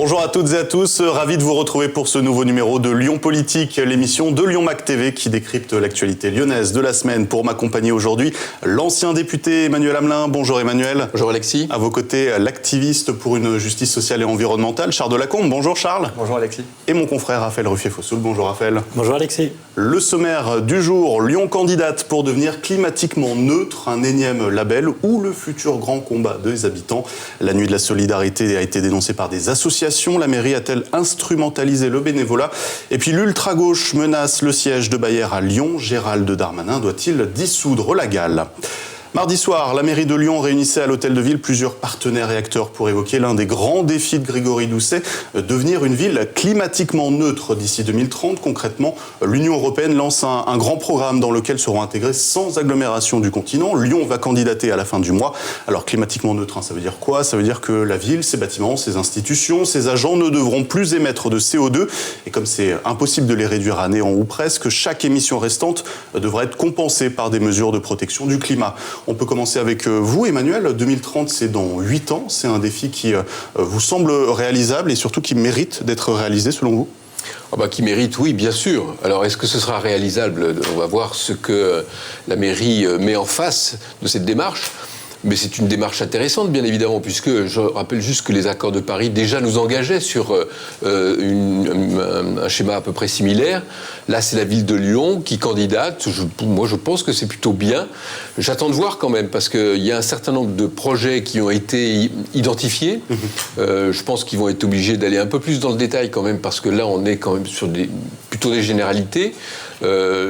Bonjour à toutes et à tous, ravi de vous retrouver pour ce nouveau numéro de Lyon Politique, l'émission de Lyon Mac TV qui décrypte l'actualité lyonnaise de la semaine. Pour m'accompagner aujourd'hui, l'ancien député Emmanuel Hamelin. Bonjour Emmanuel. Bonjour Alexis. À vos côtés, l'activiste pour une justice sociale et environnementale, Charles Delacombe. Bonjour Charles. Bonjour Alexis. Et mon confrère Raphaël Ruffier-Fossoul. Bonjour Raphaël. Bonjour Alexis. Le sommaire du jour, Lyon candidate pour devenir climatiquement neutre, un énième label ou le futur grand combat des habitants. La nuit de la solidarité a été dénoncée par des associations. La mairie a-t-elle instrumentalisé le bénévolat? Et puis l'ultra-gauche menace le siège de Bayer à Lyon. Gérald Darmanin doit-il dissoudre la Gale? Mardi soir, la mairie de Lyon réunissait à l'hôtel de ville plusieurs partenaires et acteurs pour évoquer l'un des grands défis de Grégory Doucet, devenir une ville climatiquement neutre d'ici 2030. Concrètement, l'Union européenne lance un grand programme dans lequel seront intégrées 100 agglomérations du continent. Lyon va candidater à la fin du mois. Alors climatiquement neutre, ça veut dire quoi? Ça veut dire que la ville, ses bâtiments, ses institutions, ses agents ne devront plus émettre de CO2. Et comme c'est impossible de les réduire à néant ou presque, chaque émission restante devra être compensée par des mesures de protection du climat. On peut commencer avec vous, Emmanuel. 2030, c'est dans 8 ans. C'est un défi qui vous semble réalisable et surtout qui mérite d'être réalisé, selon vous? Qui mérite, oui, bien sûr. Alors, est-ce que ce sera réalisable? On va voir ce que la mairie met en face de cette démarche. Mais c'est une démarche intéressante, bien évidemment, puisque je rappelle juste que les accords de Paris déjà nous engageaient sur un schéma à peu près similaire. Là, c'est la ville de Lyon qui candidate. Moi, je pense que c'est plutôt bien. J'attends de voir quand même, parce qu'il y a un certain nombre de projets qui ont été identifiés. Je pense qu'ils vont être obligés d'aller un peu plus dans le détail quand même, parce que là, on est quand même sur plutôt des généralités.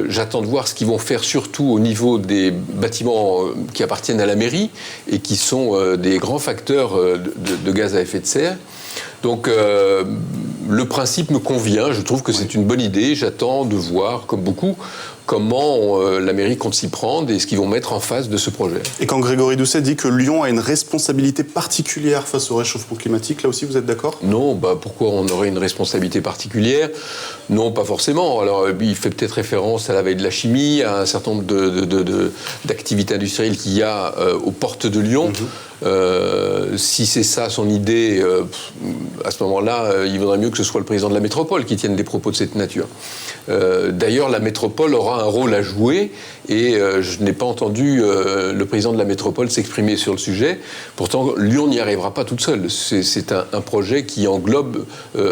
J'attends de voir ce qu'ils vont faire surtout au niveau des bâtiments qui appartiennent à la mairie et qui sont des grands facteurs de gaz à effet de serre. Donc le principe me convient, je trouve que c'est une bonne idée. J'attends de voir, comme beaucoup, comment la mairie compte s'y prendre et ce qu'ils vont mettre en face de ce projet. Et quand Grégory Doucet dit que Lyon a une responsabilité particulière face au réchauffement climatique, là aussi vous êtes d'accord? Non, pourquoi on aurait une responsabilité particulière? Non, pas forcément. Alors il fait peut-être référence à la veille de la chimie, à un certain nombre d'activités industrielles qu'il y a aux portes de Lyon. Si c'est ça son idée, à ce moment-là, il vaudrait mieux que ce soit le président de la métropole qui tienne des propos de cette nature. D'ailleurs, la métropole aura un rôle à jouer et je n'ai pas entendu le président de la métropole s'exprimer sur le sujet. Pourtant, Lyon n'y arrivera pas toute seule. C'est un projet qui englobe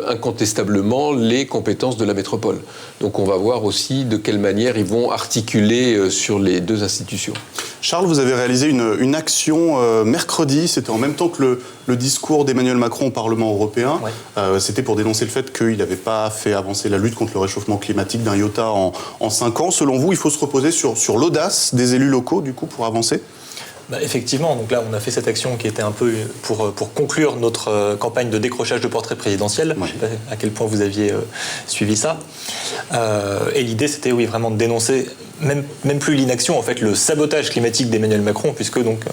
incontestablement les compétences de la métropole. Donc on va voir aussi de quelle manière ils vont articuler sur les deux institutions. Charles, vous avez réalisé une action mercredi, c'était en même temps que le discours d'Emmanuel Macron au Parlement européen. Oui. C'était pour dénoncer le fait qu'il n'avait pas fait avancer la lutte contre le réchauffement climatique d'un iota en 5 ans. Selon vous, il faut se reposer sur l'audace des élus locaux, du coup, pour avancer? Effectivement, donc là on a fait cette action qui était un peu pour conclure notre campagne de décrochage de portrait présidentiel. Oui. Je ne sais pas à quel point vous aviez suivi ça. Et l'idée c'était vraiment de dénoncer même plus l'inaction, en fait le sabotage climatique d'Emmanuel Macron, puisque donc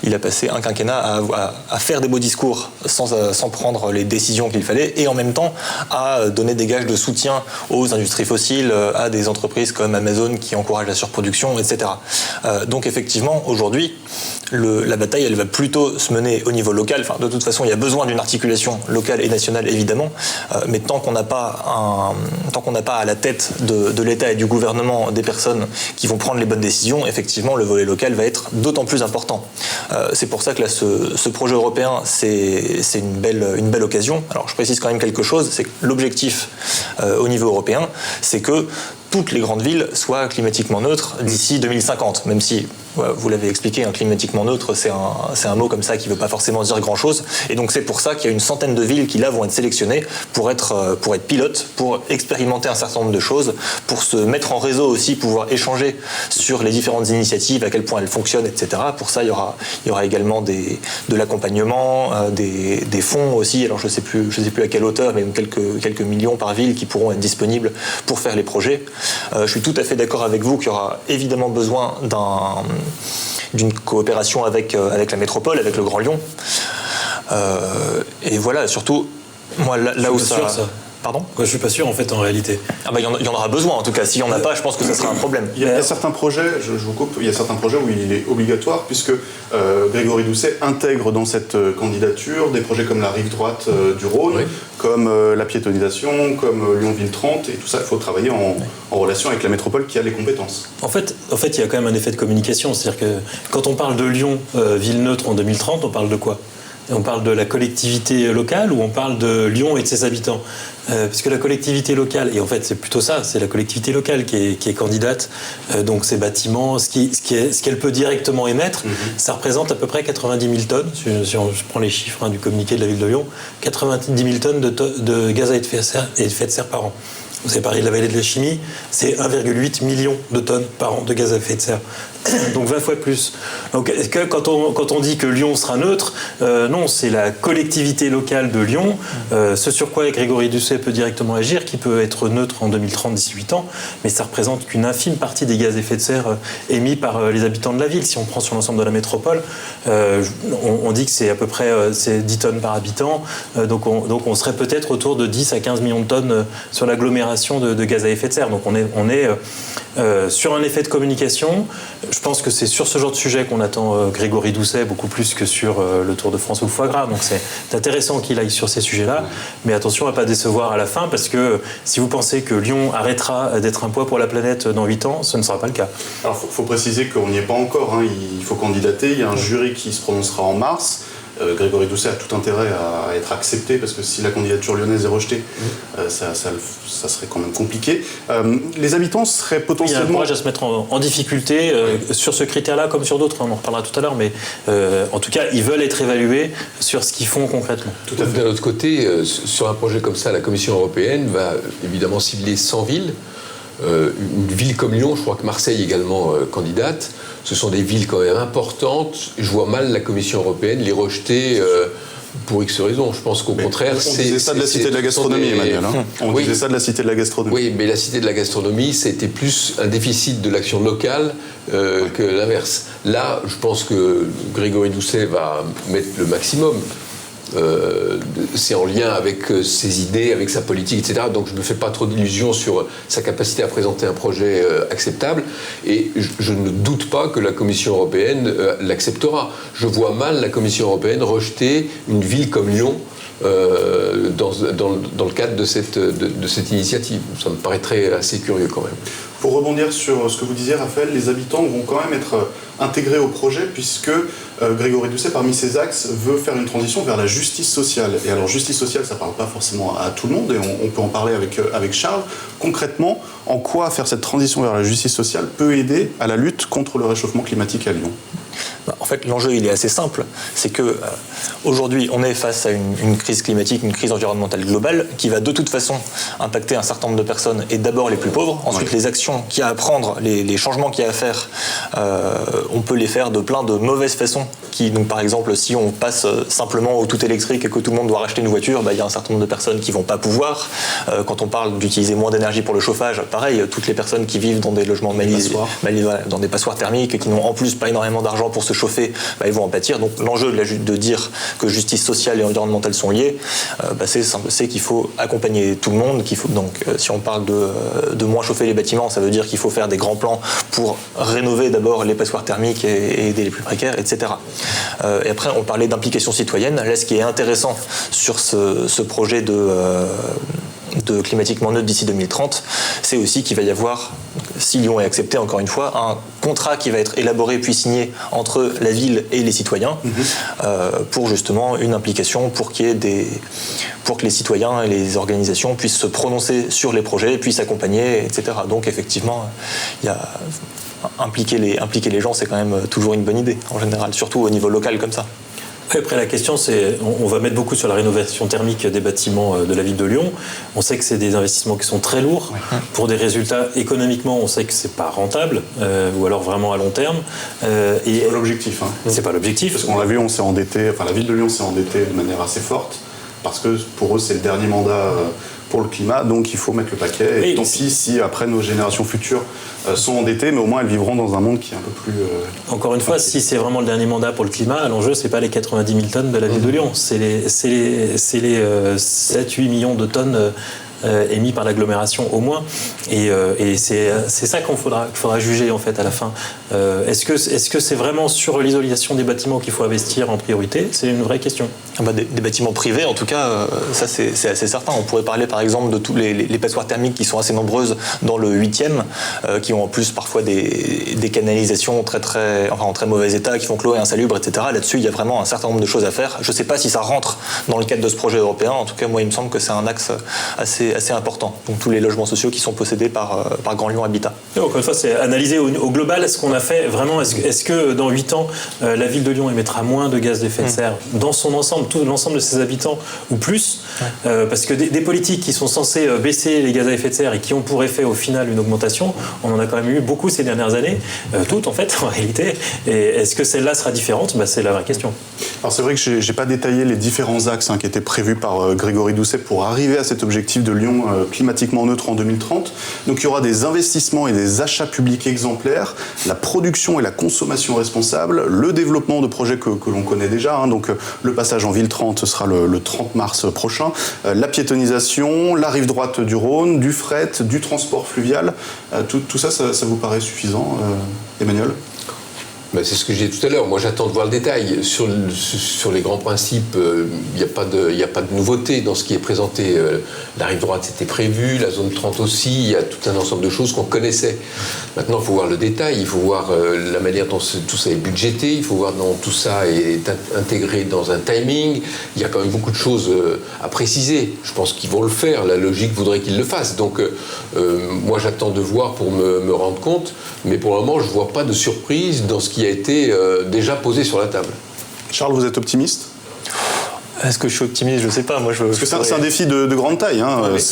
il a passé un quinquennat à faire des beaux discours sans prendre les décisions qu'il fallait, et en même temps à donner des gages de soutien aux industries fossiles, à des entreprises comme Amazon qui encouragent la surproduction, etc. Donc effectivement aujourd'hui la bataille, elle va plutôt se mener au niveau local. Enfin, de toute façon, il y a besoin d'une articulation locale et nationale, évidemment. Mais tant qu'on n'a pas à la tête de l'État et du gouvernement des personnes qui vont prendre les bonnes décisions, effectivement, le volet local va être d'autant plus important. C'est pour ça que là, ce projet européen, c'est une belle occasion. Alors, je précise quand même quelque chose, c'est que l'objectif au niveau européen, c'est que toutes les grandes villes soient climatiquement neutres d'ici 2050, même si, vous l'avez expliqué, climatiquement neutre, c'est un mot comme ça qui ne veut pas forcément dire grand-chose. Et donc c'est pour ça qu'il y a une centaine de villes qui là vont être sélectionnées pour être pilotes, pour expérimenter un certain nombre de choses, pour se mettre en réseau aussi, pouvoir échanger sur les différentes initiatives, à quel point elles fonctionnent, etc. Pour ça, il y aura également de l'accompagnement, des fonds aussi. Alors je sais plus à quelle hauteur, mais quelques millions par ville qui pourront être disponibles pour faire les projets. Je suis tout à fait d'accord avec vous qu'il y aura évidemment besoin d'une coopération avec la métropole, avec le Grand Lyon. Et voilà, surtout, moi, là où ça... Pardon ? Je suis pas sûr en fait en réalité. Ah bah, il y en aura besoin en tout cas. S'il n'y en a pas, je pense que ça sera un problème. Il y a certains projets, je vous coupe, il y a certains projets où il est obligatoire puisque Grégory Doucet intègre dans cette candidature des projets comme la rive droite du Rhône, comme la piétonisation, comme Lyon-Ville 30 et tout ça, il faut travailler en relation avec la métropole qui a les compétences. En fait, il y a quand même un effet de communication. C'est-à-dire que quand on parle de Lyon, ville neutre en 2030, on parle de quoi ? On parle de la collectivité locale ou on parle de Lyon et de ses habitants ? Puisque la collectivité locale, et en fait c'est plutôt ça, c'est la collectivité locale qui est candidate, donc ces bâtiments, ce qu'elle peut directement émettre, ça représente à peu près 90 000 tonnes, si je prends les chiffres du communiqué de la ville de Lyon, 90 000 tonnes de gaz à effet de serre par an. Vous avez parlé de la vallée de la chimie, c'est 1,8 million de tonnes par an de gaz à effet de serre. Donc 20 fois plus. Donc quand on dit que Lyon sera neutre, non, c'est la collectivité locale de Lyon, ce sur quoi Grégory Doucet peut directement agir, qui peut être neutre en 2030 d'ici 8 ans, mais ça représente qu'une infime partie des gaz à effet de serre émis par les habitants de la ville. Si on prend sur l'ensemble de la métropole, on dit que c'est à peu près 10 tonnes par habitant, donc on serait peut-être autour de 10 à 15 millions de tonnes sur l'agglomération de gaz à effet de serre. Donc on est sur un effet de communication. Je pense que c'est sur ce genre de sujet qu'on attend Grégory Doucet beaucoup plus que sur le Tour de France ou le foie gras. Donc c'est intéressant qu'il aille sur ces sujets-là. Mais attention à ne pas décevoir à la fin, parce que si vous pensez que Lyon arrêtera d'être un poids pour la planète dans 8 ans, ce ne sera pas le cas. Alors il faut préciser qu'on n'y est pas encore. Il faut candidater. Il y a un jury qui se prononcera en mars. Grégory Doucet a tout intérêt à être accepté, parce que si la candidature lyonnaise est rejetée, ça serait quand même compliqué. Les habitants seraient potentiellement... Il y a un courage à se mettre en difficulté sur ce critère-là comme sur d'autres, on en reparlera tout à l'heure, mais en tout cas, ils veulent être évalués sur ce qu'ils font concrètement. Tout à fait. D'un autre côté, sur un projet comme ça, la Commission européenne va évidemment cibler 100 villes. Une ville comme Lyon, je crois que Marseille également candidate, ce sont des villes quand même importantes. Je vois mal la Commission européenne les rejeter pour X raisons. Je pense qu'au contraire, on disait ça de la Cité de la Gastronomie, Emmanuel. On disait ça de la Cité de la Gastronomie. Oui, mais la Cité de la Gastronomie, c'était plus un déficit de l'action locale que l'inverse. Là, je pense que Grégory Doucet va mettre le maximum. C'est en lien avec ses idées, avec sa politique, etc. Donc je ne me fais pas trop d'illusions sur sa capacité à présenter un projet acceptable. Et je ne doute pas que la Commission européenne l'acceptera. Je vois mal la Commission européenne rejeter une ville comme Lyon dans le cadre de cette initiative. Ça me paraîtrait assez curieux quand même. Pour rebondir sur ce que vous disiez, Raphaël, les habitants vont quand même être intégrés au projet, puisque Grégory Doucet, parmi ses axes, veut faire une transition vers la justice sociale. Et alors, justice sociale, ça ne parle pas forcément à tout le monde, et on peut en parler avec Charles. Concrètement, en quoi faire cette transition vers la justice sociale peut aider à la lutte contre le réchauffement climatique à Lyon ? En fait, l'enjeu, il est assez simple. C'est que aujourd'hui, on est face à une crise climatique, une crise environnementale globale qui va de toute façon impacter un certain nombre de personnes, et d'abord les plus pauvres. Ensuite, les actions qu'il y a à prendre, les changements qu'il y a à faire, on peut les faire de plein de mauvaises façons. Donc, par exemple, si on passe simplement au tout électrique et que tout le monde doit racheter une voiture, il y a un certain nombre de personnes qui ne vont pas pouvoir. Quand on parle d'utiliser moins d'énergie pour le chauffage, pareil, toutes les personnes qui vivent dans des logements dans des passoires thermiques et qui n'ont en plus pas énormément d'argent pour se chauffer, ils vont en pâtir. Donc l'enjeu de dire que justice sociale et environnementale sont liées, c'est qu'il faut accompagner tout le monde. Donc si on parle de moins chauffer les bâtiments, ça veut dire qu'il faut faire des grands plans pour rénover d'abord les passoires thermiques et aider les plus précaires, etc. Et après, on parlait d'implication citoyenne. Là, ce qui est intéressant sur ce projet de climatiquement neutre d'ici 2030, c'est aussi qu'il va y avoir, si Lyon est accepté encore une fois, un contrat qui va être élaboré puis signé entre la ville et les citoyens pour justement une implication, pour que les citoyens et les organisations puissent se prononcer sur les projets, puissent accompagner, etc. Donc effectivement, impliquer les gens, c'est quand même toujours une bonne idée en général, surtout au niveau local comme ça. Après, la question, c'est, on va mettre beaucoup sur la rénovation thermique des bâtiments de la ville de Lyon. On sait que c'est des investissements qui sont très lourds. Pour des résultats économiquement, on sait que c'est pas rentable, ou alors vraiment à long terme. C'est pas l'objectif. C'est pas l'objectif. Parce qu'on l'a vu, on s'est endetté. Enfin, la ville de Lyon s'est endettée de manière assez forte, parce que pour eux, c'est le dernier mandat pour le climat, donc il faut mettre le paquet. Et tant pis si après nos générations futures sont endettées, mais au moins elles vivront dans un monde qui est un peu plus... Encore une fois, si c'est vraiment le dernier mandat pour le climat, l'enjeu, c'est pas les 90 000 tonnes de la ville de Lyon, c'est les 7-8 millions de tonnes émis par l'agglomération au moins. Et c'est ça qu'il faudra juger en fait à la fin. Est-ce que c'est vraiment sur l'isolation des bâtiments qu'il faut investir en priorité? C'est une vraie question. Des bâtiments privés, en tout cas, ça c'est assez certain. On pourrait parler par exemple de tous les passoires thermiques qui sont assez nombreuses dans le 8e, qui ont en plus parfois des canalisations en très mauvais état, qui font que l'eau est insalubre, etc. Là-dessus, il y a vraiment un certain nombre de choses à faire. Je ne sais pas si ça rentre dans le cadre de ce projet européen. En tout cas, moi, il me semble que c'est un axe assez important. Donc tous les logements sociaux qui sont possédés par Grand Lyon Habitat. Et encore une fois, c'est analyser au global ce qu'on a fait. Vraiment, est-ce que dans 8 ans, la ville de Lyon émettra moins de gaz d'effet de serre dans son ensemble, tout l'ensemble de ses habitants, ou plus? Parce que des politiques qui sont censées baisser les gaz à effet de serre et qui ont pour effet au final une augmentation, on en a quand même eu beaucoup ces dernières années, toutes en fait, en réalité. Et est-ce que celle-là sera différente? C'est la vraie question. Alors c'est vrai que j'ai pas détaillé les différents axes qui étaient prévus par Grégory Doucet pour arriver à cet objectif de Lyon climatiquement neutre en 2030. Donc il y aura des investissements et des achats publics exemplaires, la production et la consommation responsable, le développement de projets que l'on connaît déjà, donc le passage en ville 30, ce sera le 30 mars prochain, la piétonisation, la rive droite du Rhône, du fret, du transport fluvial. Tout ça vous paraît suffisant, Emmanuel ? C'est ce que j'ai dit tout à l'heure. Moi, j'attends de voir le détail. Sur les grands principes, il n'y a pas de nouveauté dans ce qui est présenté. La rive droite, c'était prévu, la zone 30 aussi. Il y a tout un ensemble de choses qu'on connaissait. Maintenant, il faut voir le détail. Il faut voir la manière dont tout ça est budgété. Il faut voir dont tout ça est intégré dans un timing. Il y a quand même beaucoup de choses à préciser. Je pense qu'ils vont le faire. La logique voudrait qu'ils le fassent. Donc, moi, j'attends de voir pour me rendre compte. Mais pour le moment, je ne vois pas de surprise dans ce qui a été déjà posé sur la table. Charles, vous êtes optimiste ? Est-ce que je suis optimiste? Je ne sais pas. Parce que c'est un défi de grande taille.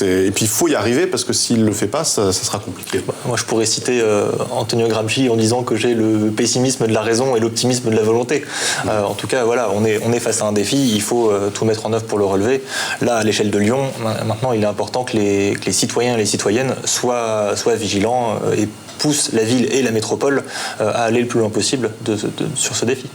Et puis il faut y arriver parce que s'il ne le fait pas, ça sera compliqué. Moi, je pourrais citer Antonio Gramsci en disant que j'ai le pessimisme de la raison et l'optimisme de la volonté. En tout cas, voilà, on est face à un défi. Il faut tout mettre en œuvre pour le relever. Là, à l'échelle de Lyon, maintenant, il est important que les citoyens et les citoyennes soient vigilants et poussent la ville et la métropole à aller le plus loin possible sur ce défi.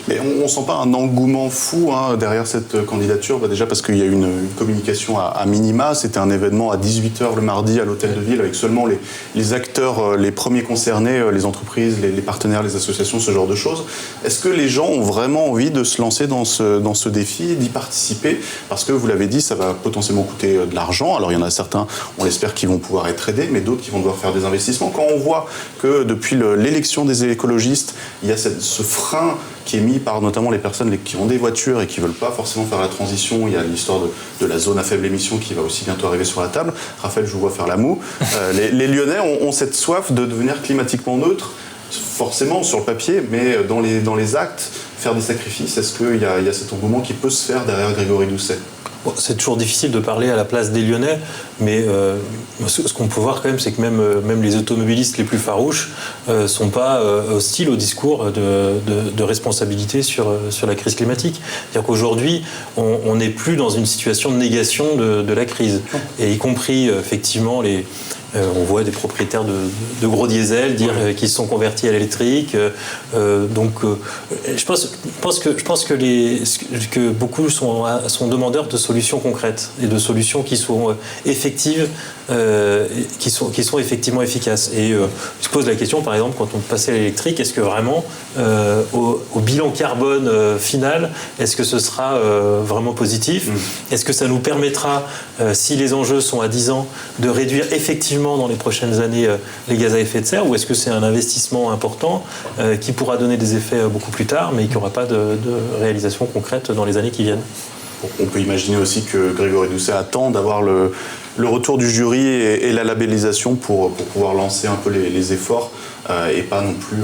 Mais on ne sent pas un engouement fou derrière cette candidature, déjà parce qu'il y a eu une communication à minima. C'était un événement à 18h le mardi à l'hôtel de ville avec seulement les acteurs, les premiers concernés, les entreprises, les partenaires, les associations, ce genre de choses. Est-ce que les gens ont vraiment envie de se lancer dans ce défi, d'y participer? Parce que vous l'avez dit, ça va potentiellement coûter de l'argent. Alors il y en a certains, on l'espère, qui vont pouvoir être aidés, mais d'autres qui vont devoir faire des investissements. Quand on voit que depuis l'élection des écologistes, il y a ce frein qui est mis par notamment les personnes qui ont des voitures et qui ne veulent pas forcément faire la transition. Il y a l'histoire de la zone à faible émission qui va aussi bientôt arriver sur la table. Raphaël, je vous vois faire la moue. Les Lyonnais ont cette soif de devenir climatiquement neutre, forcément sur le papier, mais dans les actes, faire des sacrifices. Est-ce qu'il y a cet engouement qui peut se faire derrière Grégory Doucet ? C'est toujours difficile de parler à la place des Lyonnais, mais ce qu'on peut voir quand même, c'est que même les automobilistes les plus farouches sont pas hostiles au discours de responsabilité sur la crise climatique. C'est-à-dire qu'aujourd'hui, on n'est plus dans une situation de négation de la crise, et y compris effectivement on voit des propriétaires de gros diesel dire qu'ils se sont convertis à l'électrique. Je pense que beaucoup sont demandeurs de solutions concrètes et de solutions qui sont effectives, qui sont effectivement efficaces. Et je pose la question, par exemple, quand on passait à l'électrique, est-ce que vraiment, au bilan carbone final, est-ce que ce sera vraiment positif ? Est-ce que ça nous permettra, si les enjeux sont à 10 ans, de réduire effectivement dans les prochaines années les gaz à effet de serre, ou est-ce que c'est un investissement important qui pourra donner des effets beaucoup plus tard, mais qui n'aura pas de réalisation concrète dans les années qui viennent? On peut imaginer aussi que Grégory Doucet attend d'avoir le retour du jury et la labellisation pour pouvoir lancer un peu les efforts et pas non plus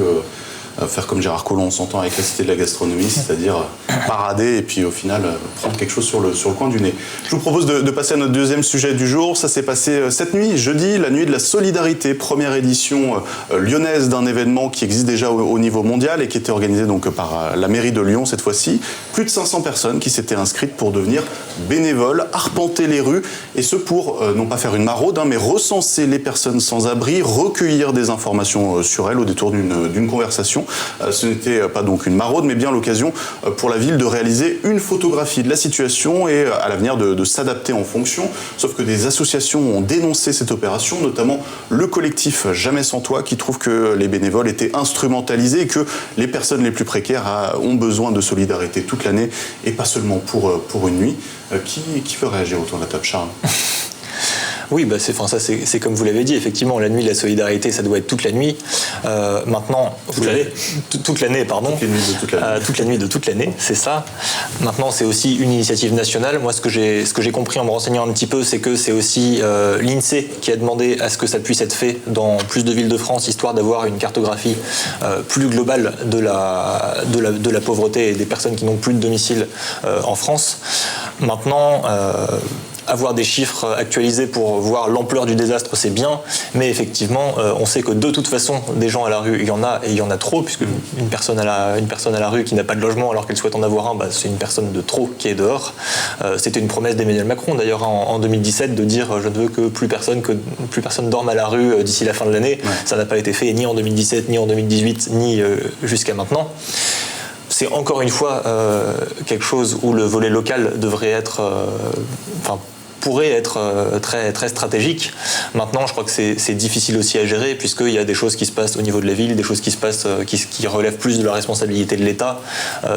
faire comme Gérard Collomb, on s'entend, avec la Cité de la gastronomie, c'est-à-dire parader et puis au final prendre quelque chose sur le coin du nez. Je vous propose de passer à notre deuxième sujet du jour. Ça s'est passé cette nuit, jeudi, la nuit de la solidarité, première édition lyonnaise d'un événement qui existe déjà au niveau mondial et qui était organisé donc par la mairie de Lyon cette fois-ci. Plus de 500 personnes qui s'étaient inscrites pour devenir bénévoles, arpenter les rues, et ce pour non pas faire une maraude, mais recenser les personnes sans abri, recueillir des informations sur elles au détour d'une conversation. Ce n'était pas donc une maraude, mais bien l'occasion pour la ville de réaliser une photographie de la situation et à l'avenir de s'adapter en fonction. Sauf que des associations ont dénoncé cette opération, notamment le collectif Jamais sans toit, qui trouve que les bénévoles étaient instrumentalisés et que les personnes les plus précaires ont besoin de solidarité toute l'année et pas seulement pour une nuit. Qui veut réagir autour de la table, Charles? Oui, c'est comme vous l'avez dit, effectivement, la nuit de la solidarité, ça doit être toute la nuit. Maintenant, toute l'année, pardon. Toute la nuit de toute l'année, c'est ça. Maintenant, c'est aussi une initiative nationale. Moi, ce que j'ai compris en me renseignant un petit peu, c'est que c'est aussi l'INSEE qui a demandé à ce que ça puisse être fait dans plus de villes de France, histoire d'avoir une cartographie plus globale de la pauvreté et des personnes qui n'ont plus de domicile en France. Maintenant, avoir des chiffres actualisés pour voir l'ampleur du désastre, c'est bien, mais effectivement, on sait que de toute façon, des gens à la rue, il y en a, et il y en a trop, puisque une personne à la rue qui n'a pas de logement alors qu'elle souhaite en avoir un, c'est une personne de trop qui est dehors. C'était une promesse d'Emmanuel Macron, d'ailleurs, en 2017, de dire « je ne veux que plus personne dorme à la rue d'ici la fin de l'année ». Ça n'a pas été fait ni en 2017, ni en 2018, ni jusqu'à maintenant. C'est encore une fois quelque chose où le volet local devrait être... pourrait être très, très stratégique. Maintenant, je crois que c'est difficile aussi à gérer, puisqu'il y a des choses qui se passent au niveau de la ville, des choses qui se passent qui relèvent plus de la responsabilité de l'État.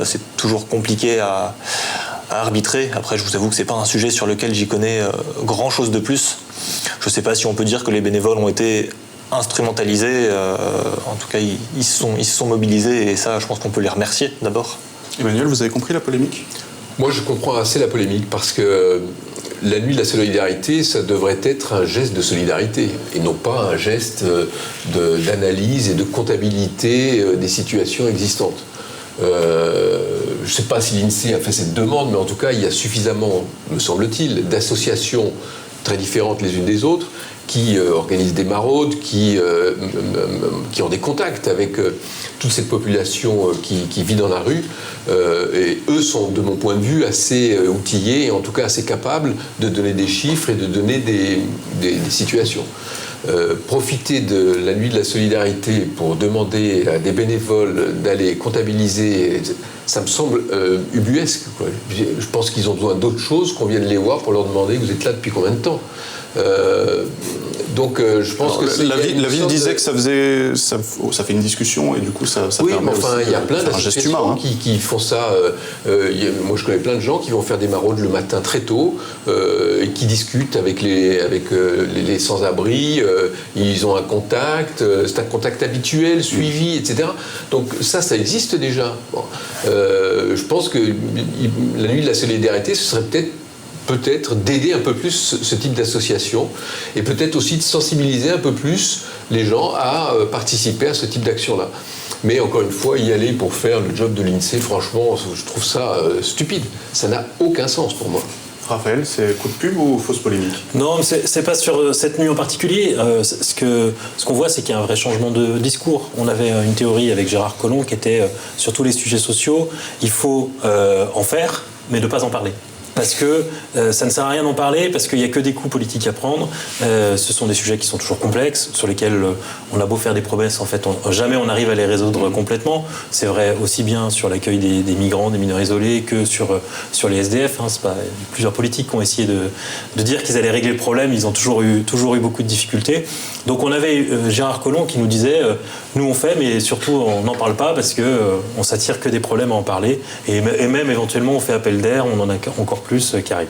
C'est toujours compliqué à arbitrer. Après, je vous avoue que c'est pas un sujet sur lequel j'y connais grand-chose de plus. Je ne sais pas si on peut dire que les bénévoles ont été instrumentalisés. En tout cas, ils se sont mobilisés, et ça, je pense qu'on peut les remercier d'abord. Emmanuel, vous avez compris la polémique ? Moi, je comprends assez la polémique, parce que la nuit de la solidarité, ça devrait être un geste de solidarité et non pas un geste d'analyse et de comptabilité des situations existantes. Je ne sais pas si l'INSEE a fait cette demande, mais en tout cas, il y a suffisamment, me semble-t-il, d'associations très différentes les unes des autres qui organisent des maraudes, qui ont des contacts avec toute cette population qui vit dans la rue. Et eux sont, de mon point de vue, assez outillés et en tout cas assez capables de donner des chiffres et de donner des situations. Profiter de la nuit de la solidarité pour demander à des bénévoles d'aller comptabiliser, ça me semble ubuesque, quoi. Je pense qu'ils ont besoin d'autre chose qu'on vienne les voir pour leur demander « vous êtes là depuis combien de temps ?» Donc je pense que la ville disait que ça fait une discussion, et du coup ça oui, permet mais enfin il y a plein d'associations qui font ça. Moi je connais plein de gens qui vont faire des maraudes le matin très tôt et qui discutent avec les sans-abri. Ils ont un contact, c'est un contact habituel, suivi, etc. Donc ça existe déjà. Bon. Je pense que la nuit de la solidarité, ce serait peut-être d'aider un peu plus ce type d'association et peut-être aussi de sensibiliser un peu plus les gens à participer à ce type d'action-là. Mais encore une fois, y aller pour faire le job de l'INSEE, franchement, je trouve ça stupide. Ça n'a aucun sens pour moi. Raphaël, c'est coup de pub ou fausse polémique ? Non, c'est pas sur cette nuit en particulier. Ce qu'on voit, c'est qu'il y a un vrai changement de discours. On avait une théorie avec Gérard Collomb qui était sur tous les sujets sociaux. Il faut en faire, mais ne pas en parler. Parce que ça ne sert à rien d'en parler, parce qu'il n'y a que des coups politiques à prendre. Ce sont des sujets qui sont toujours complexes, sur lesquels on a beau faire des promesses, en fait, jamais on arrive à les résoudre complètement. C'est vrai aussi bien sur l'accueil des migrants, des mineurs isolés, que sur les SDF. Plusieurs politiques qui ont essayé de dire qu'ils allaient régler le problème, ils ont toujours eu beaucoup de difficultés. Donc on avait Gérard Collomb qui nous disait nous on fait, mais surtout on n'en parle pas, parce qu'on s'attire que des problèmes à en parler, et même éventuellement on fait appel d'air, on en a encore plus qui arrive.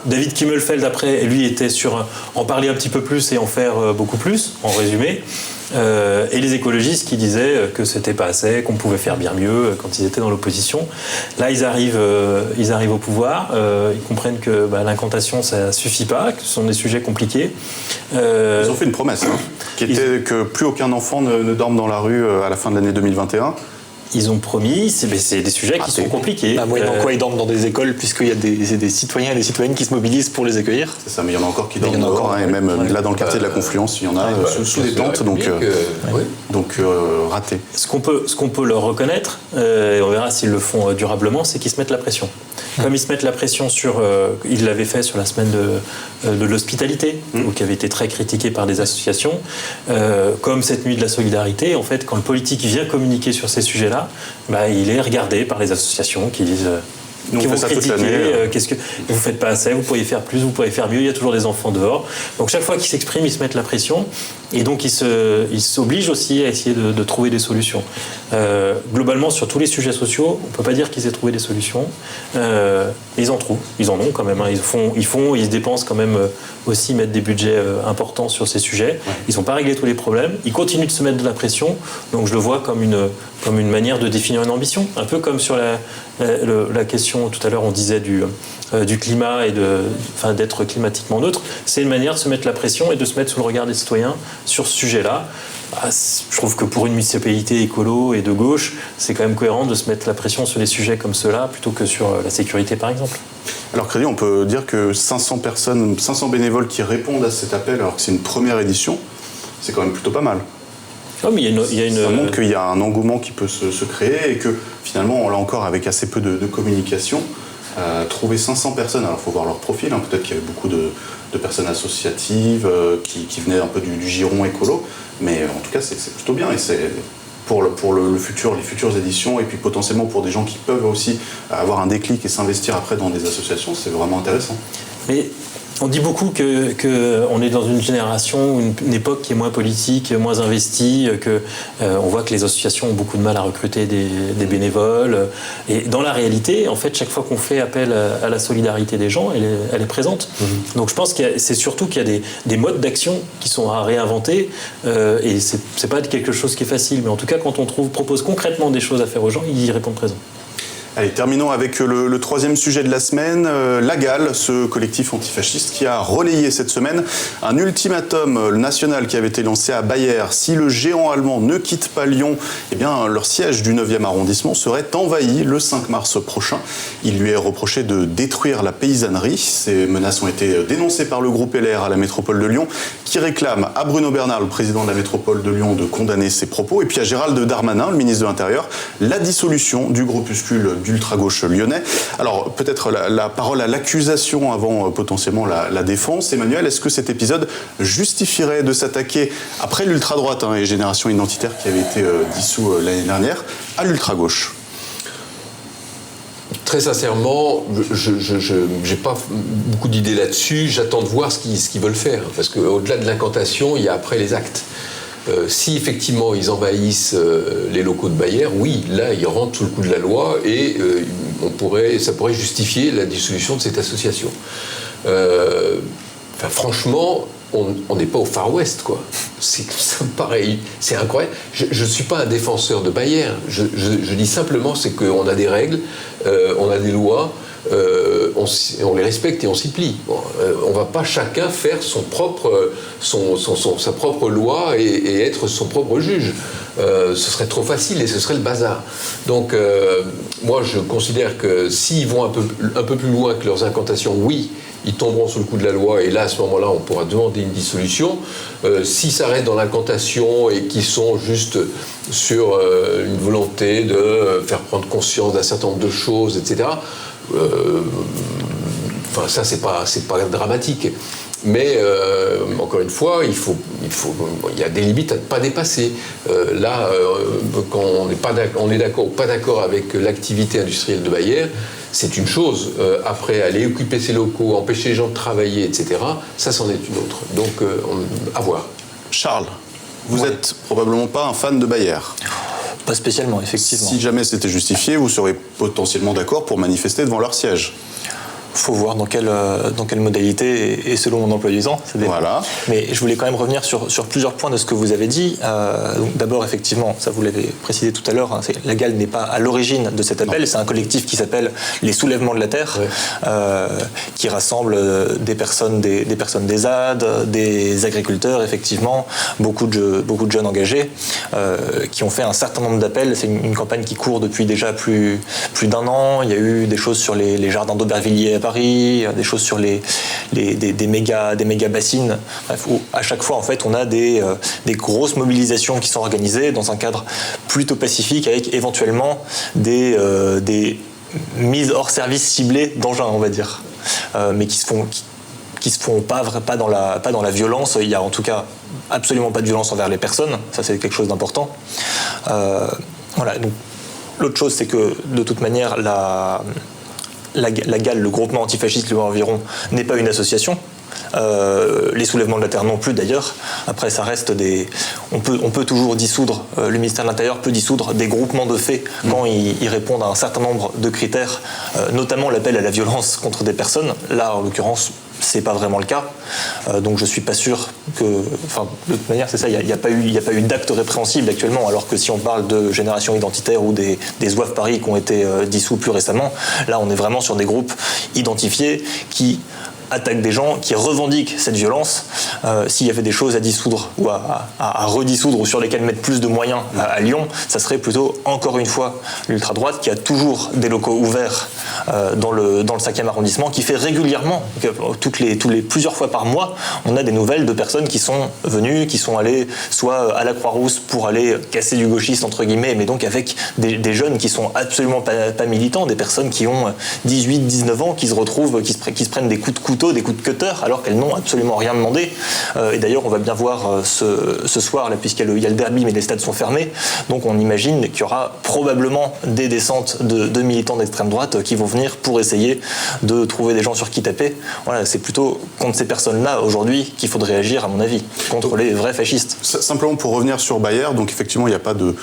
David Kimmelfeld, après, lui était sur en parler un petit peu plus et en faire beaucoup plus, en résumé. Et les écologistes qui disaient que c'était pas assez, qu'on pouvait faire bien mieux quand ils étaient dans l'opposition. Là, ils arrivent au pouvoir, ils comprennent que l'incantation, ça suffit pas, que ce sont des sujets compliqués. Ils ont fait une promesse, qui était que plus aucun enfant ne dorme dans la rue à la fin de l'année 2021. ils ont promis, c'est des sujets qui sont compliqués. Moyennant quoi ils dorment dans des écoles, puisqu'il y a des citoyens et des citoyennes qui se mobilisent pour les accueillir. C'est ça, mais il y en a encore qui dorment dehors, et même là dans le quartier de la Confluence, il y en a sous des tentes, donc raté. Ce qu'on peut leur reconnaître, et on verra s'ils le font durablement, c'est qu'ils se mettent la pression. Comme ils se mettent la pression ils l'avaient fait sur la semaine de l'hospitalité, qui avait été très critiquée par des associations, comme cette nuit de la solidarité, en fait, quand le politique vient communiquer sur ces sujets-là, il est regardé par les associations qui disent... qui vont critiquer, qu'est-ce que vous faites pas assez, vous pourriez faire plus, vous pourriez faire mieux, il y a toujours des enfants dehors. Donc chaque fois qu'ils s'expriment, ils se mettent la pression et donc ils s'obligent aussi à essayer de trouver des solutions. Globalement, sur tous les sujets sociaux, on peut pas dire qu'ils aient trouvé des solutions. Ils en trouvent, ils en ont quand même. Hein. Ils se dépensent quand même aussi, mettre des budgets importants sur ces sujets. Ils n'ont pas réglé tous les problèmes. Ils continuent de se mettre de la pression. Donc je le vois comme une manière de définir une ambition, un peu comme sur la question, tout à l'heure on disait du climat et d'être climatiquement neutre, c'est une manière de se mettre la pression et de se mettre sous le regard des citoyens sur ce sujet-là. Je trouve que pour une municipalité écolo et de gauche, c'est quand même cohérent de se mettre la pression sur des sujets comme ceux-là plutôt que sur la sécurité par exemple. Alors Crédit, on peut dire que 500 bénévoles qui répondent à cet appel alors que c'est une première édition, c'est quand même plutôt pas mal. Oh, mais Ça montre qu'il y a un engouement qui peut se créer et que finalement, là encore, avec assez peu de communication, trouver 500 personnes, alors il faut voir leur profil, hein, peut-être qu'il y avait beaucoup de personnes associatives qui venaient un peu du giron écolo, mais en tout cas c'est plutôt bien et c'est pour le futur, les futures éditions et puis potentiellement pour des gens qui peuvent aussi avoir un déclic et s'investir après dans des associations, c'est vraiment intéressant. Mais on dit beaucoup qu'on est dans une génération, une époque qui est moins politique, moins investie, on voit que les associations ont beaucoup de mal à recruter des bénévoles. Et dans la réalité, en fait, chaque fois qu'on fait appel à la solidarité des gens, elle est présente. Donc je pense c'est surtout qu'il y a des modes d'action qui sont à réinventer. Et c'est pas quelque chose qui est facile. Mais en tout cas, quand on propose concrètement des choses à faire aux gens, ils y répondent présent. Allez, terminons avec le troisième sujet de la semaine, l'AGAL, ce collectif antifasciste qui a relayé cette semaine un ultimatum national qui avait été lancé à Bayer. Si le géant allemand ne quitte pas Lyon, eh bien, leur siège du 9e arrondissement serait envahi le 5 mars prochain. Il lui est reproché de détruire la paysannerie. Ces menaces ont été dénoncées par le groupe LR à la métropole de Lyon, qui réclame à Bruno Bernard, le président de la métropole de Lyon, de condamner ces propos, et puis à Gérald Darmanin, le ministre de l'Intérieur, la dissolution du groupuscule d'ultra-gauche lyonnais. Alors, peut-être la parole à l'accusation avant potentiellement la défense. Emmanuel, est-ce que cet épisode justifierait de s'attaquer, après l'ultra-droite et Génération Identitaire qui avait été dissous l'année dernière, à l'ultra-gauche ? Très sincèrement, je n'ai pas beaucoup d'idées là-dessus. J'attends de voir ce qu'ils veulent faire. Parce qu'au-delà de l'incantation, il y a après les actes. Si effectivement ils envahissent les locaux de Bayer, oui, là ils rentrent sous le coup de la loi et ça pourrait justifier la dissolution de cette association. Franchement, on n'est pas au Far West, quoi. Ça me paraît, c'est incroyable. Je ne suis pas un défenseur de Bayer. Je dis simplement, c'est qu'on a des règles, on a des lois. On les respecte et on s'y plie. On ne va pas chacun faire sa propre loi et être son propre juge. Ce serait trop facile et ce serait le bazar. Donc, moi, je considère que s'ils vont un peu plus loin que leurs incantations, oui, ils tomberont sous le coup de la loi et là, à ce moment-là, on pourra demander une dissolution. S'ils s'arrêtent dans l'incantation et qu'ils sont juste sur une volonté de faire prendre conscience d'un certain nombre de choses, etc., ça c'est pas dramatique, mais encore une fois il y a des limites à ne pas dépasser. Quand on est d'accord ou pas d'accord avec l'activité industrielle de Bayer, c'est une chose. Après, aller occuper ses locaux, empêcher les gens de travailler, etc., ça c'en est une autre. Donc à voir. Charles, vous êtes probablement pas un fan de Bayer. Pas spécialement, effectivement. Si jamais c'était justifié, vous seriez potentiellement d'accord pour manifester devant leur siège. faut voir dans quelle modalité et selon mon emploi du temps. Voilà. Mais je voulais quand même revenir sur plusieurs points de ce que vous avez dit. Donc d'abord, effectivement, ça vous l'avez précisé tout à l'heure, hein, la GAL n'est pas à l'origine de cet appel. C'est un collectif qui s'appelle les Soulèvements de la Terre, qui rassemble des personnes des ZAD, des agriculteurs, effectivement, beaucoup de jeunes engagés, qui ont fait un certain nombre d'appels. C'est une campagne qui court depuis déjà plus d'un an. Il y a eu des choses sur les jardins d'Aubervilliers à Paris, des choses sur des méga bassines. Bref, où à chaque fois, en fait, on a des grosses mobilisations qui sont organisées dans un cadre plutôt pacifique, avec éventuellement des mises hors service ciblées d'engins, on va dire, mais qui se font pas dans la violence. Il y a en tout cas absolument pas de violence envers les personnes. Ça, c'est quelque chose d'important. Voilà. Donc, l'autre chose, c'est que de toute manière, la GAL, le groupement antifasciste Lyon Environ, n'est pas une association. Les Soulèvements de la Terre non plus, d'ailleurs. Après, ça reste on peut toujours dissoudre, le ministère de l'Intérieur peut dissoudre des groupements de faits quand ils répondent à un certain nombre de critères, notamment l'appel à la violence contre des personnes. Là, en l'occurrence, c'est pas vraiment le cas. Donc je suis pas sûr que... Enfin, de toute manière, c'est ça, il n'y a pas eu d'acte répréhensible actuellement, alors que si on parle de Génération Identitaire ou des Zouaves Paris qui ont été dissous plus récemment, là, on est vraiment sur des groupes identifiés qui attaquent des gens, qui revendiquent cette violence. S'il y avait des choses à dissoudre ou à redissoudre ou sur lesquelles mettre plus de moyens à Lyon, ça serait plutôt, encore une fois, l'ultra-droite qui a toujours des locaux ouverts dans le 5e arrondissement, qui fait régulièrement, plusieurs fois par mois, on a des nouvelles de personnes qui sont venues, qui sont allées soit à la Croix-Rousse pour aller casser du gauchiste, entre guillemets, mais donc avec des jeunes qui sont absolument pas militants, des personnes qui ont 18, 19 ans, qui se retrouvent, qui se prennent des coups de couteau, des coups de cutter, alors qu'elles n'ont absolument rien demandé. Et d'ailleurs, on va bien voir ce soir, là, puisqu'il y a le derby, mais les stades sont fermés. Donc on imagine qu'il y aura probablement des descentes de militants d'extrême droite qui vont venir pour essayer de trouver des gens sur qui taper. Voilà, c'est plutôt contre ces personnes-là, aujourd'hui, qu'il faudrait agir, à mon avis, contre les vrais fascistes. Simplement pour revenir sur Bayer, donc effectivement, il n'y a pas de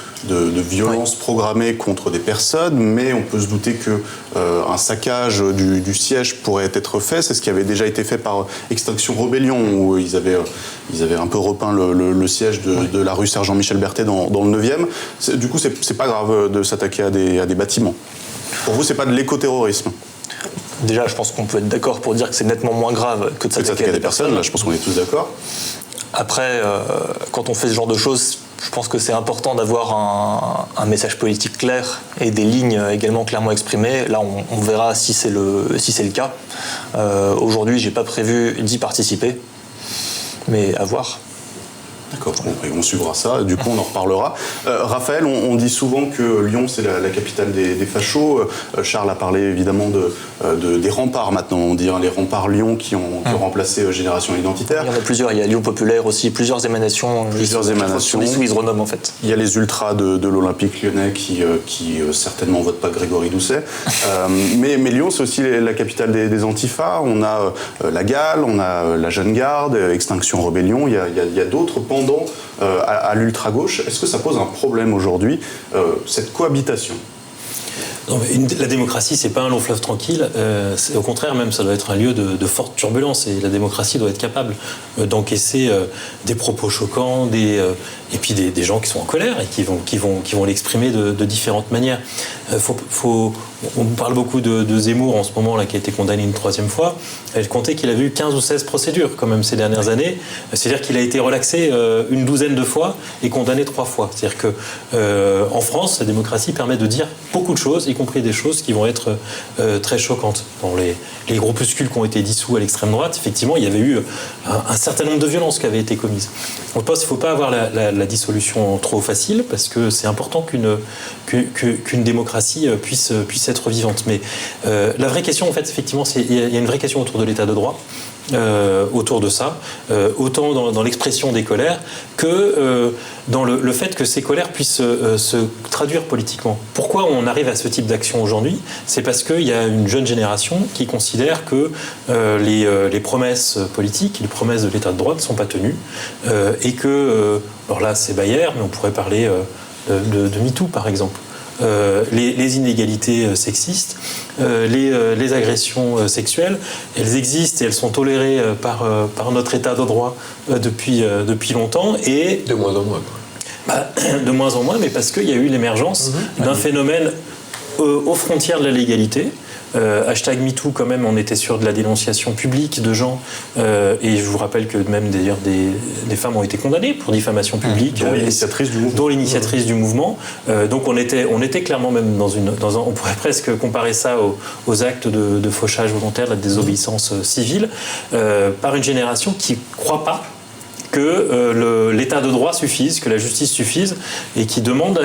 violence programmée contre des personnes, mais on peut se douter qu'un saccage du siège pourrait être fait. C'est ce qui avait déjà été fait par Extinction Rebellion, où ils avaient un peu repeint le siège de la rue Sergent-Michel Berthet dans le 9e. Du coup, c'est pas grave de s'attaquer à des bâtiments. Pour vous, c'est pas de l'écoterrorisme? Déjà, je pense qu'on peut être d'accord pour dire que c'est nettement moins grave que de s'attaquer à des personnes. Là, je pense qu'on est tous d'accord. Après, quand on fait ce genre de choses, je pense que c'est important d'avoir un message politique clair et des lignes également clairement exprimées. Là, on verra si c'est le cas. Aujourd'hui, j'ai pas prévu d'y participer, mais à voir. D'accord, on suivra ça, du coup on en reparlera. Raphaël, on dit souvent que Lyon c'est la capitale des fachos. Charles a parlé évidemment des remparts maintenant, on dit, les remparts Lyon qui ont remplacé Génération Identitaire. Il y en a plusieurs, il y a Lyon Populaire aussi, plusieurs émanations. Ils se renomment en fait. Il y a les ultras de l'Olympique lyonnais qui certainement ne votent pas Grégory Doucet. mais Lyon c'est aussi la capitale des antifas. On a la GAL, on a la Jeune Garde, Extinction Rebellion, il y a d'autres pendant à l'ultra-gauche. Est-ce que ça pose un problème aujourd'hui, cette cohabitation ? Non, mais la démocratie, c'est pas un long fleuve tranquille. Au contraire, même, ça doit être un lieu de forte turbulence. Et la démocratie doit être capable d'encaisser des propos choquants, et puis des gens qui sont en colère et qui vont l'exprimer de différentes manières. On parle beaucoup de Zemmour en ce moment, là, qui a été condamné une 3e fois. Elle comptait qu'il avait eu 15 ou 16 procédures, quand même, ces dernières années. C'est-à-dire qu'il a été relaxé une douzaine de fois et condamné 3 fois. C'est-à-dire qu'en France, la démocratie permet de dire beaucoup de choses, y compris des choses qui vont être très choquantes. Dans les groupuscules qui ont été dissous à l'extrême droite, effectivement, il y avait eu un certain nombre de violences qui avaient été commises. On pense qu'il ne faut pas avoir la dissolution trop facile, parce que c'est important qu'une démocratie puisse être vivante. Mais la vraie question, en fait, effectivement, il y a une vraie question autour de l'état de droit, autour de ça, autant dans l'expression des colères que dans le fait que ces colères puissent se traduire politiquement. Pourquoi on arrive à ce type d'action aujourd'hui ? C'est parce qu'il y a une jeune génération qui considère que les promesses politiques, les promesses de l'état de droit ne sont pas tenues, et que, alors là c'est Bayer, mais on pourrait parler de MeToo par exemple. les inégalités sexistes, les agressions sexuelles. Elles existent et elles sont tolérées par notre état de droit depuis longtemps. Et de moins en moins. De moins en moins, mais parce qu'il y a eu l'émergence d'un phénomène aux frontières de la légalité. #MeToo, quand même, on était sur de la dénonciation publique de gens, et je vous rappelle que même d'ailleurs des femmes ont été condamnées pour diffamation publique, dont l'initiatrice du mouvement. Donc on était clairement même on pourrait presque comparer ça aux actes de fauchage volontaire, de la désobéissance civile, par une génération qui ne croit pas que l'état de droit suffise, que la justice suffise, et qui demande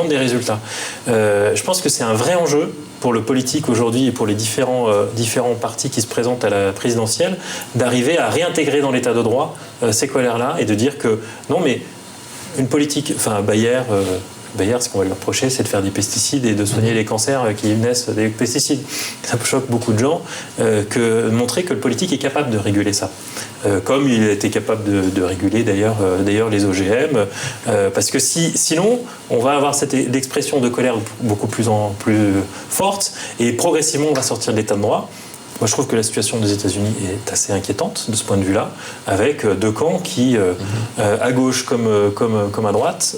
des résultats. Je pense que c'est un vrai enjeu pour le politique aujourd'hui et pour les différents partis qui se présentent à la présidentielle, d'arriver à réintégrer dans l'état de droit ces colères-là et de dire que non, mais une politique, Bayer, ce qu'on va lui reprocher, c'est de faire des pesticides et de soigner les cancers qui naissent des pesticides. Ça choque beaucoup de gens de montrer que le politique est capable de réguler ça. Comme il a été capable de réguler d'ailleurs les OGM, parce que sinon, on va avoir cette expression de colère beaucoup plus forte, et progressivement, on va sortir de l'état de droit. Moi, je trouve que la situation des États-Unis est assez inquiétante de ce point de vue-là, avec deux camps qui, à gauche comme à droite,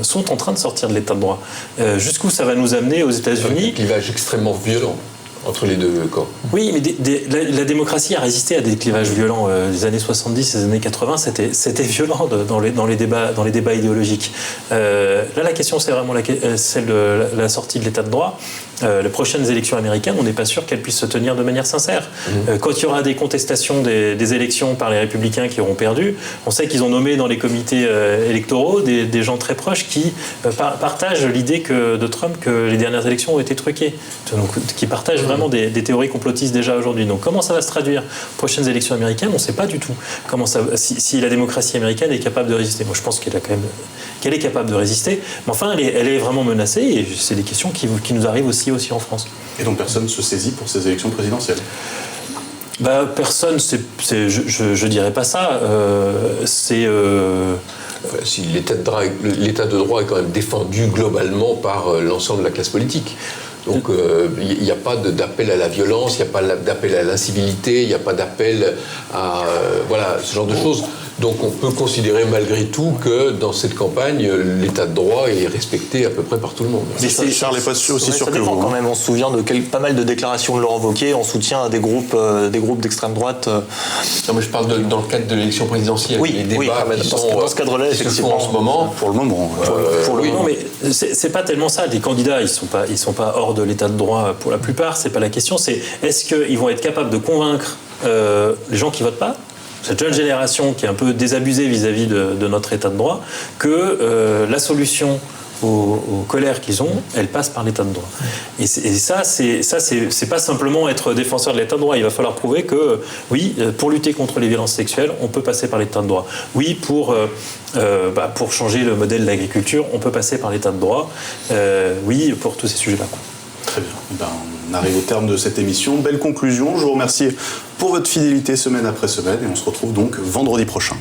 sont en train de sortir de l'état de droit. Jusqu'où ça va nous amener aux États-Unis ? Un clivage extrêmement violent entre les deux camps. Oui, mais la démocratie a résisté à des clivages violents. Les années 70 et les années 80, c'était violent dans les débats idéologiques. Là, la question, c'est vraiment celle de la sortie de l'état de droit. Les prochaines élections américaines, on n'est pas sûr qu'elles puissent se tenir de manière sincère. Quand il y aura des contestations des élections par les républicains qui auront perdu, on sait qu'ils ont nommé dans les comités électoraux des gens très proches qui partagent l'idée de Trump que les dernières élections ont été truquées, donc, qui partagent vraiment des théories complotistes déjà aujourd'hui. Donc comment ça va se traduire aux prochaines élections américaines ? On ne sait pas du tout si la démocratie américaine est capable de résister. Moi, je pense qu'elle est capable de résister, mais enfin, elle est vraiment menacée, et c'est des questions qui nous arrivent aussi en France. Et donc personne ne se saisit pour ces élections présidentielles ? Personne, je dirais pas ça. Si l'état de droit est quand même défendu globalement par l'ensemble de la classe politique. Donc il n'y a pas d'appel à la violence, il n'y a pas d'appel à l'incivilité, il n'y a pas d'appel à ce genre de choses. Donc on peut considérer malgré tout que dans cette campagne, l'état de droit est respecté à peu près par tout le monde. Mais Charles n'est pas aussi sûr que vous. Quand même, on se souvient de pas mal de déclarations de Laurent Wauquiez en soutien à des groupes d'extrême droite. Non, mais je parle dans le cadre de l'élection présidentielle. Oui, les débats dans ce cadre-là, effectivement, en ce moment. Pour le moment. Non, mais c'est pas tellement ça. Les candidats, ils sont pas hors de l'état de droit pour la plupart. C'est pas la question. C'est est-ce qu'ils vont être capables de convaincre les gens qui votent pas, cette jeune génération qui est un peu désabusée vis-à-vis de notre état de droit, que la solution aux colères qu'ils ont, elle passe par l'état de droit. Et ça, c'est pas simplement être défenseur de l'état de droit. Il va falloir prouver que, oui, pour lutter contre les violences sexuelles, on peut passer par l'état de droit. Oui, pour changer le modèle de l'agriculture, on peut passer par l'état de droit. Oui, pour tous ces sujets-là. Très bien. On arrive au terme de cette émission. Belle conclusion. Je vous remercie pour votre fidélité semaine après semaine, et on se retrouve donc vendredi prochain.